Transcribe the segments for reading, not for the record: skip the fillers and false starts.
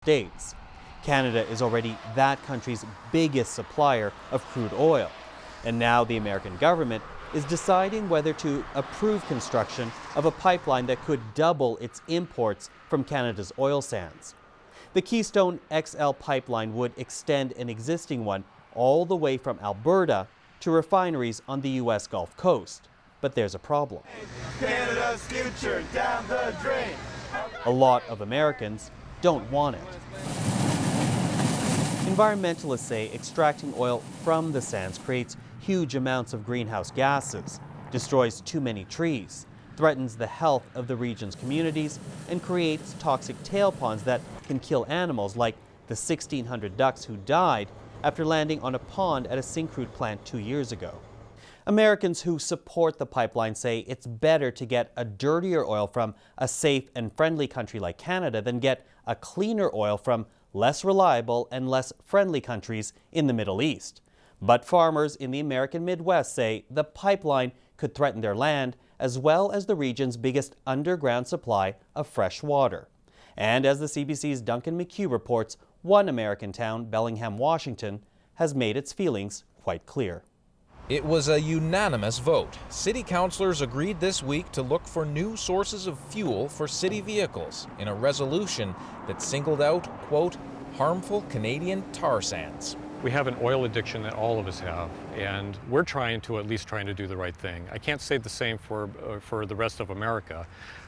States. Canada is already that country's biggest supplier of crude oil. And now the American government is deciding whether to approve construction of a pipeline that could double its imports from Canada's oil sands. The Keystone XL pipeline would extend an existing one all the way from Alberta to refineries on the U.S. Gulf Coast. But there's a problem. Canada's future down the drain. A lot of Americans don't want it. Environmentalists say extracting oil from the sands creates huge amounts of greenhouse gases, destroys too many trees, threatens the health of the region's communities, and creates toxic tail ponds that can kill animals like the 1,600 ducks who died after landing on a pond at a Syncrude plant 2 years ago. Americans who support the pipeline say it's better to get a dirtier oil from a safe and friendly country like Canada than get a cleaner oil from less reliable and less friendly countries in the Middle East. But farmers in the American Midwest say the pipeline could threaten their land as well as the region's biggest underground supply of fresh water. And as the CBC's Duncan McHugh reports, one American town, Bellingham, Washington, has made its feelings quite clear. It was a unanimous vote. City councilors agreed this week to look for new sources of fuel for city vehicles in a resolution that singled out, quote, harmful Canadian tar sands. We have an oil addiction that all of us have, and we're trying to do the right thing. I can't say the same for the rest of America,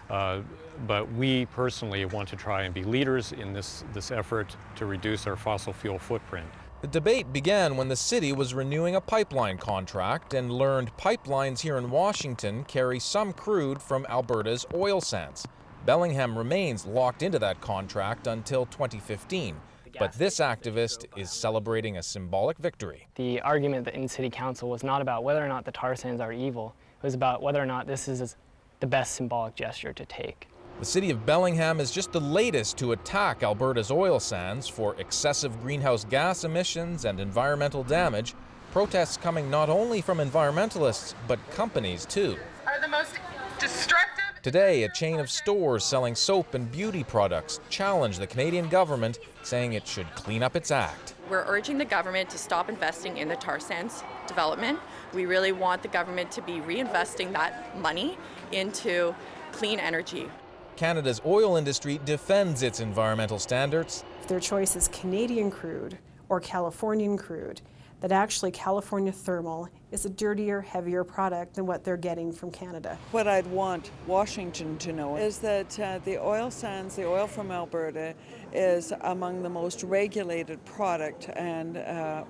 but we personally want to try and be leaders in this effort to reduce our fossil fuel footprint. The debate began when the city was renewing a pipeline contract and learned pipelines here in Washington carry some crude from Alberta's oil sands. Bellingham remains locked into that contract until 2015. But this activist is celebrating a symbolic victory. The argument in City Council was not about whether or not the tar sands are evil. It was about whether or not this is the best symbolic gesture to take. The city of Bellingham is just the latest to attack Alberta's oil sands for excessive greenhouse gas emissions and environmental damage. Protests coming not only from environmentalists, but companies too. Are the most destructive. Today, a chain of stores selling soap and beauty products challenged the Canadian government, saying it should clean up its act. We're urging the government to stop investing in the tar sands development. We really want the government to be reinvesting that money into clean energy. Canada's oil industry defends its environmental standards. If their choice is Canadian crude or Californian crude, that actually California thermal is a dirtier, heavier product than what they're getting from Canada. What I'd want Washington to know is that the oil sands, the oil from Alberta, is among the most regulated product and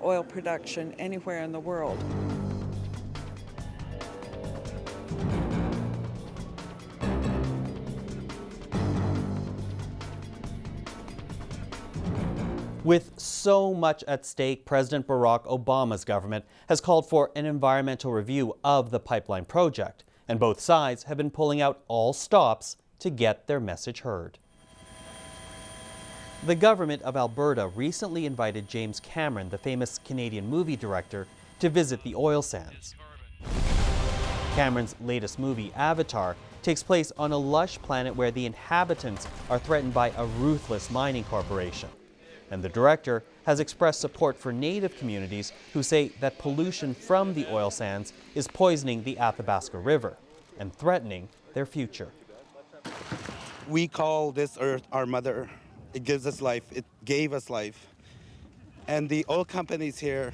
oil production anywhere in the world. With so much at stake, President Barack Obama's government has called for an environmental review of the pipeline project, and both sides have been pulling out all stops to get their message heard. The government of Alberta recently invited James Cameron, the famous Canadian movie director, to visit the oil sands. Cameron's latest movie, Avatar, takes place on a lush planet where the inhabitants are threatened by a ruthless mining corporation. And the director has expressed support for Native communities who say that pollution from the oil sands is poisoning the Athabasca River and threatening their future. We call this earth our mother. It gives us life. It gave us life. And the oil companies here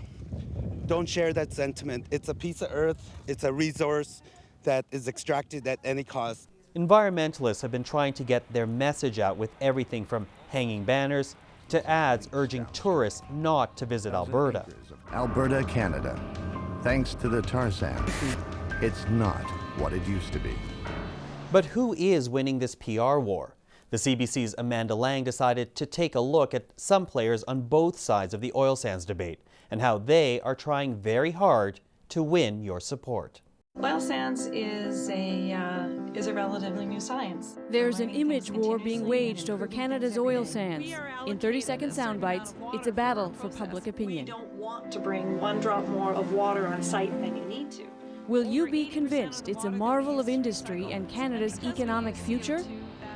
don't share that sentiment. It's a piece of earth. It's a resource that is extracted at any cost. Environmentalists have been trying to get their message out with everything from hanging banners to ads urging tourists not to visit Alberta. Alberta, Canada. Thanks to the tar sands, it's not what it used to be. But who is winning this PR war? The CBC's Amanda Lang decided to take a look at some players on both sides of the oil sands debate and how they are trying very hard to win your support. Oil sands is a relatively new science. There's an image war being waged over Canada's oil sands. In 30-second sound bites, it's a battle for public opinion. You don't want to bring one drop more of water on site than you need to. Will you be convinced it's a marvel of industry and Canada's economic future?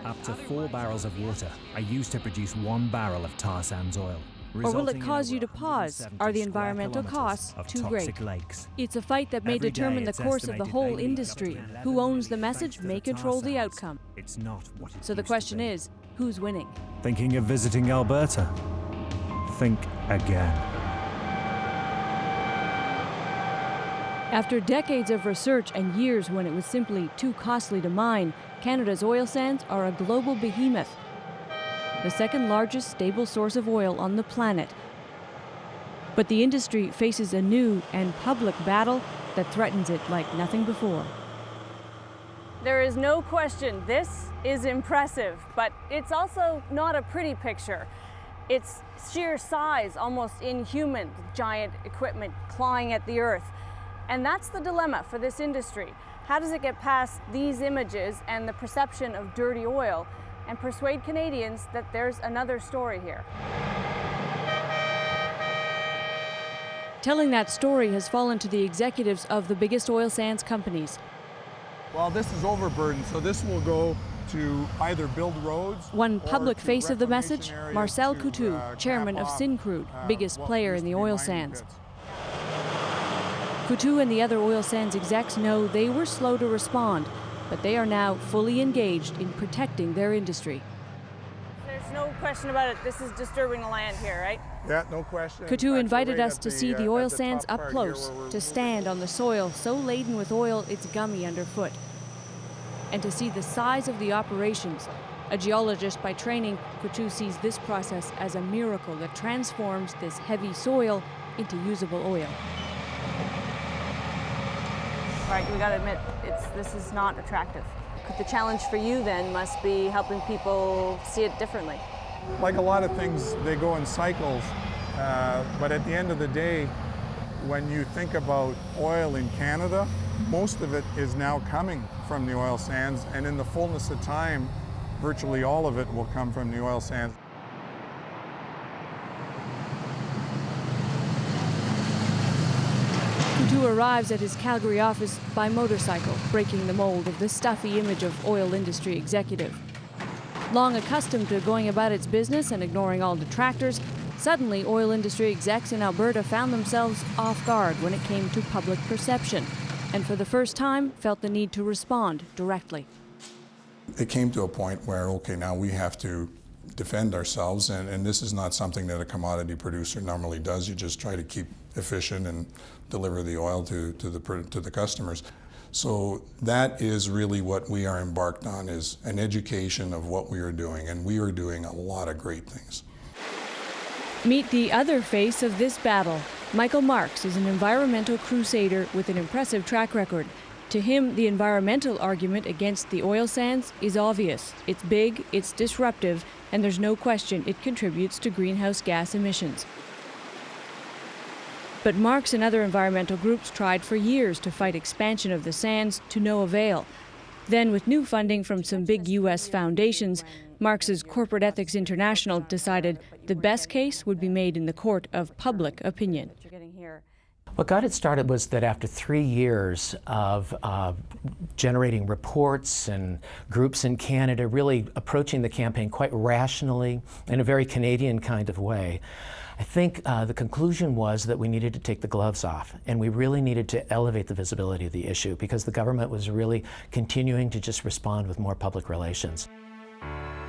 Up to 4 barrels of water are used to produce 1 barrel of tar sands oil. Or will it cause you to pause? Are the environmental costs too great? Lakes. It's a fight that may determine the course of the whole industry. Who owns the message may control the outcome. It's not what it So the used to question be. is, who's winning? Thinking of visiting Alberta? Think again. After decades of research and years when it was simply too costly to mine, Canada's oil sands are a global behemoth, the second largest stable source of oil on the planet. But the industry faces a new and public battle that threatens it like nothing before. There is no question this is impressive, but it's also not a pretty picture. Its sheer size, almost inhuman, giant equipment clawing at the earth. And that's the dilemma for this industry. How does it get past these images and the perception of dirty oil and persuade Canadians that there's another story here? Telling that story has fallen to the executives of the biggest oil sands companies. Well, this is overburdened, so this will go to either build roads. One public face of the message, Marcel Coutu, chairman of Syncrude, biggest player in the oil sands. Coutu and the other oil sands execs know they were slow to respond, but they are now fully engaged in protecting their industry. There's no question about it. This is disturbing the land here, right? Yeah, no question. Coutu invited us to see the oil sands up close, to stand on the soil so laden with oil it's gummy underfoot, and to see the size of the operations. A geologist by training, Coutu sees this process as a miracle that transforms this heavy soil into usable oil. Right, we gotta admit, this is not attractive. The challenge for you then must be helping people see it differently. Like a lot of things, they go in cycles, but at the end of the day, when you think about oil in Canada, most of it is now coming from the oil sands, and in the fullness of time, virtually all of it will come from the oil sands. Coutu arrives at his Calgary office by motorcycle, breaking the mold of the stuffy image of oil industry executive. Long accustomed to going about its business and ignoring all detractors, suddenly oil industry execs in Alberta found themselves off guard when it came to public perception, and for the first time felt the need to respond directly. It came to a point where, okay, now we have to defend ourselves, and this is not something that a commodity producer normally does. You just try to keep efficient and deliver the oil to the customers. So that is really what we are embarked on, is an education of what we are doing, and we are doing a lot of great things. Meet the other face of this battle. Michael Marks is an environmental crusader with an impressive track record. To him, the environmental argument against the oil sands is obvious. It's big, it's disruptive, and there's no question it contributes to greenhouse gas emissions. But Marks and other environmental groups tried for years to fight expansion of the sands to no avail. Then, with new funding from some big U.S. foundations, Marks's Corporate Ethics International decided the best case would be made in the court of public opinion. What got it started was that after 3 years of generating reports and groups in Canada really approaching the campaign quite rationally in a very Canadian kind of way, I think the conclusion was that we needed to take the gloves off, and we really needed to elevate the visibility of the issue because the government was really continuing to just respond with more public relations.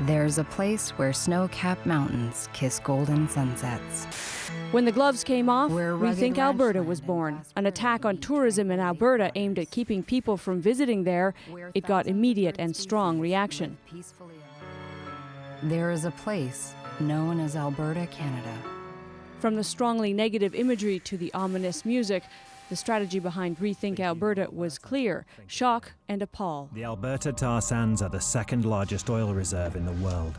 There's a place where snow-capped mountains kiss golden sunsets. When the gloves came off, Rethink Alberta was born. An attack on tourism in Alberta aimed at keeping people from visiting there. It got immediate and strong reaction. There is a place known as Alberta, Canada. From the strongly negative imagery to the ominous music, the strategy behind Rethink Alberta was clear: shock and appall. The Alberta tar sands are the second largest oil reserve in the world.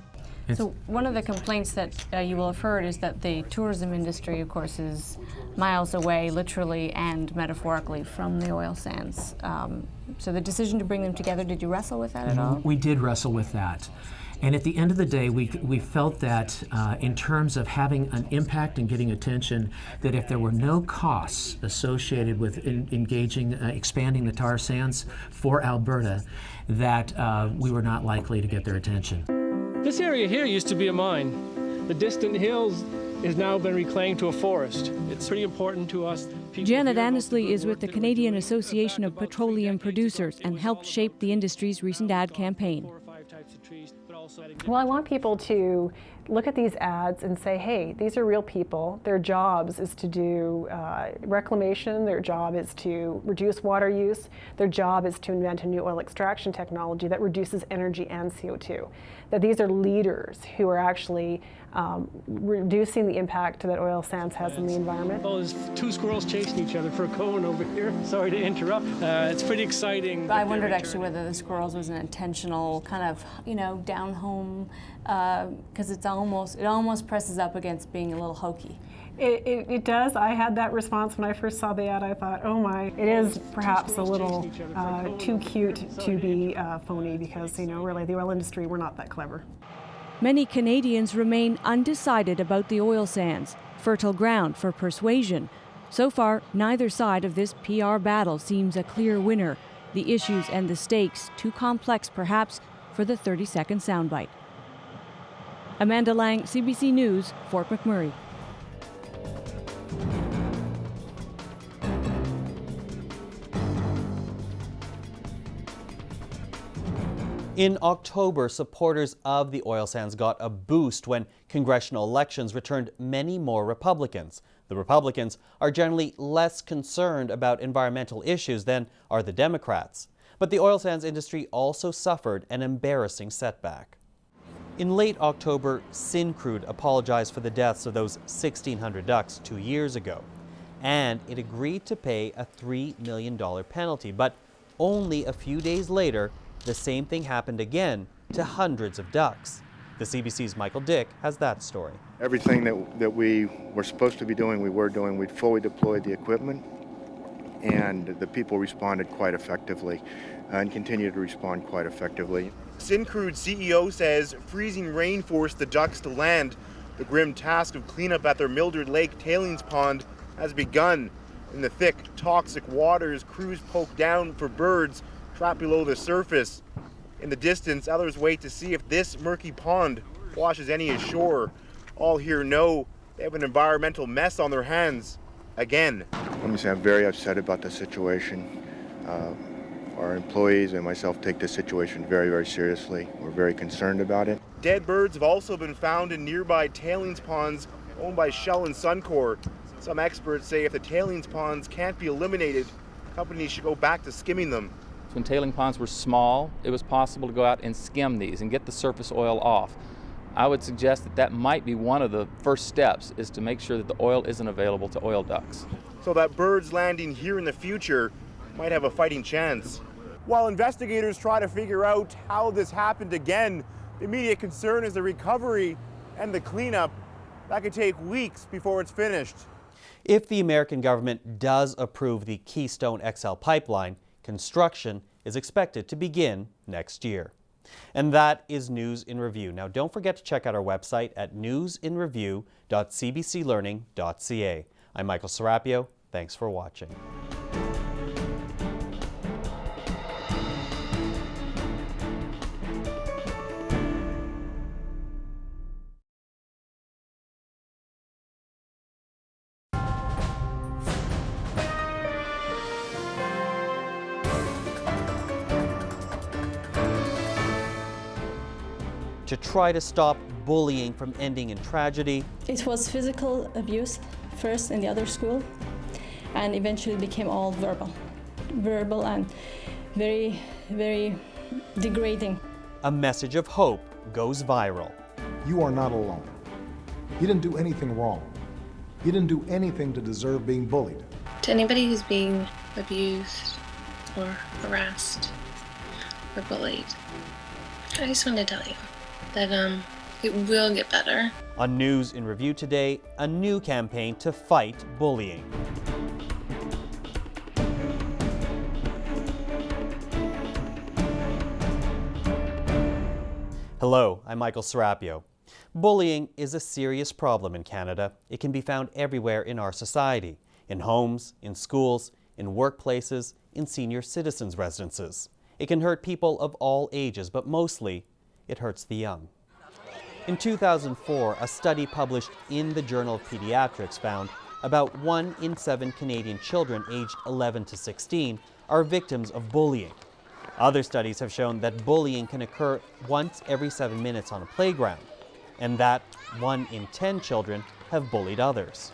So one of the complaints that you will have heard is that the tourism industry, of course, is miles away, literally and metaphorically, from the oil sands. So the decision to bring them together, did you wrestle with that at all? We did wrestle with that. And at the end of the day, we felt that in terms of having an impact and getting attention, that if there were no costs associated with expanding the tar sands for Alberta, that we were not likely to get their attention. This area here used to be a mine. The distant hills has now been reclaimed to a forest. It's pretty important to us. Janet Annesley is with the Canadian Association of Petroleum Producers and helped shape the industry's recent ad campaign. Well, I want people to look at these ads and say, hey, these are real people. Their jobs is to do reclamation. Their job is to reduce water use. Their job is to invent a new oil extraction technology that reduces energy and CO2. That these are leaders who are actually reducing the impact that oil sands has in the environment. Well, there's two squirrels chasing each other for a cone over here. Sorry to interrupt. It's pretty exciting. I wondered actually whether the squirrels was an intentional kind of, down home, because it almost presses up against being a little hokey. It does. I had that response when I first saw the ad. I thought, oh my, it is perhaps a little too cute to be phony because, really the oil industry, we're not that clever. Many Canadians remain undecided about the oil sands, fertile ground for persuasion. So far, neither side of this PR battle seems a clear winner. The issues and the stakes too complex, perhaps, for the 30-second soundbite. Amanda Lang, CBC News, Fort McMurray. In October, supporters of the oil sands got a boost when congressional elections returned many more Republicans. The Republicans are generally less concerned about environmental issues than are the Democrats. But the oil sands industry also suffered an embarrassing setback. In late October, Syncrude apologized for the deaths of those 1,600 ducks 2 years ago, and it agreed to pay a $3 million penalty. But only a few days later, the same thing happened again to hundreds of ducks. The CBC's Michael Dick has that story. Everything that we were supposed to be doing, we were doing. We'd fully deployed the equipment, and the people responded quite effectively and continue to respond quite effectively. Syncrude CEO says freezing rain forced the ducks to land. The grim task of cleanup at their Mildred Lake tailings pond has begun. In the thick, toxic waters, crews poke down for birds trapped below the surface. In the distance, others wait to see if this murky pond washes any ashore. All here know they have an environmental mess on their hands again. Let me say I'm very upset about the situation. Our employees and myself take this situation very, very seriously. We're very concerned about it. Dead birds have also been found in nearby tailings ponds owned by Shell and Suncor. Some experts say if the tailings ponds can't be eliminated, companies should go back to skimming them. When tailing ponds were small, it was possible to go out and skim these and get the surface oil off. I would suggest that might be one of the first steps, is to make sure that the oil isn't available to oil ducks. So that birds landing here in the future might have a fighting chance. While investigators try to figure out how this happened again, the immediate concern is the recovery and the cleanup. That could take weeks before it's finished. If the American government does approve the Keystone XL pipeline, construction is expected to begin next year. And that is News in Review. Now, don't forget to check out our website at newsinreview.cbclearning.ca. I'm Michael Serapio. Thanks for watching. To try to stop bullying from ending in tragedy. It was physical abuse first in the other school, and eventually became all verbal and very, very degrading. A message of hope goes viral. You are not alone. You didn't do anything wrong. You didn't do anything to deserve being bullied. To anybody who's being abused or harassed or bullied, I just want to tell you that it will get better. On News in Review today, a new campaign to fight bullying. Hello, I'm Michael Serapio. Bullying is a serious problem in Canada. It can be found everywhere in our society, in homes, in schools, in workplaces, in senior citizens' residences. It can hurt people of all ages, but mostly it hurts the young. In 2004, a study published in the Journal of Pediatrics found about 1 in 7 Canadian children aged 11 to 16 are victims of bullying. Other studies have shown that bullying can occur once every 7 minutes on a playground, and that 1 in 10 children have bullied others.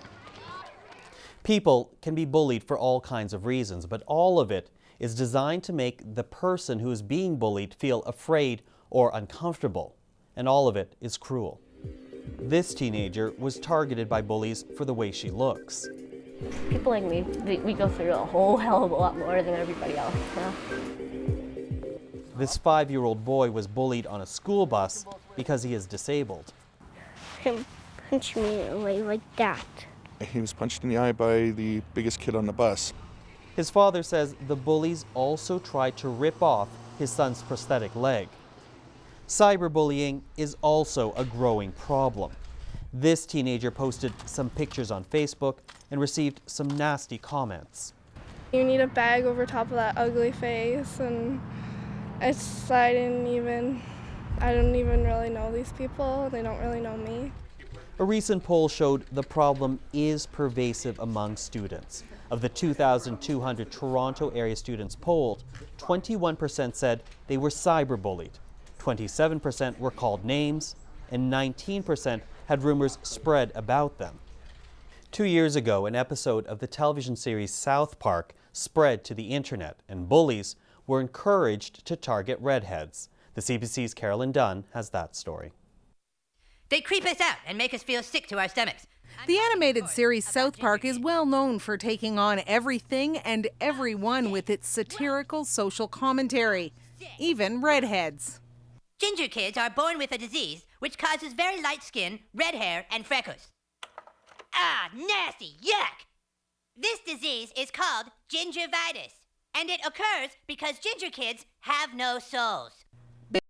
People can be bullied for all kinds of reasons, but all of it is designed to make the person who is being bullied feel afraid or uncomfortable, and all of it is cruel. This teenager was targeted by bullies for the way she looks. People like me, we go through a whole hell of a lot more than everybody else. Huh? This 5-year-old boy was bullied on a school bus because he is disabled. Him punched me away like that. He was punched in the eye by the biggest kid on the bus. His father says the bullies also tried to rip off his son's prosthetic leg. Cyberbullying is also a growing problem. This teenager posted some pictures on Facebook and received some nasty comments. You need a bag over top of that ugly face, and I don't even really know these people. They don't really know me. A recent poll showed the problem is pervasive among students. Of the 2,200 Toronto area students polled, 21% said they were cyberbullied, 27% were called names, and 19% had rumors spread about them. 2 years ago, an episode of the television series South Park spread to the internet, and bullies were encouraged to target redheads. The CBC's Carolyn Dunn has that story. They creep us out and make us feel sick to our stomachs. The animated series South Park is well known for taking on everything and everyone with its satirical social commentary, even redheads. Ginger kids are born with a disease which causes very light skin, red hair, and freckles. Ah, nasty, yuck! This disease is called gingivitis, and it occurs because ginger kids have no souls.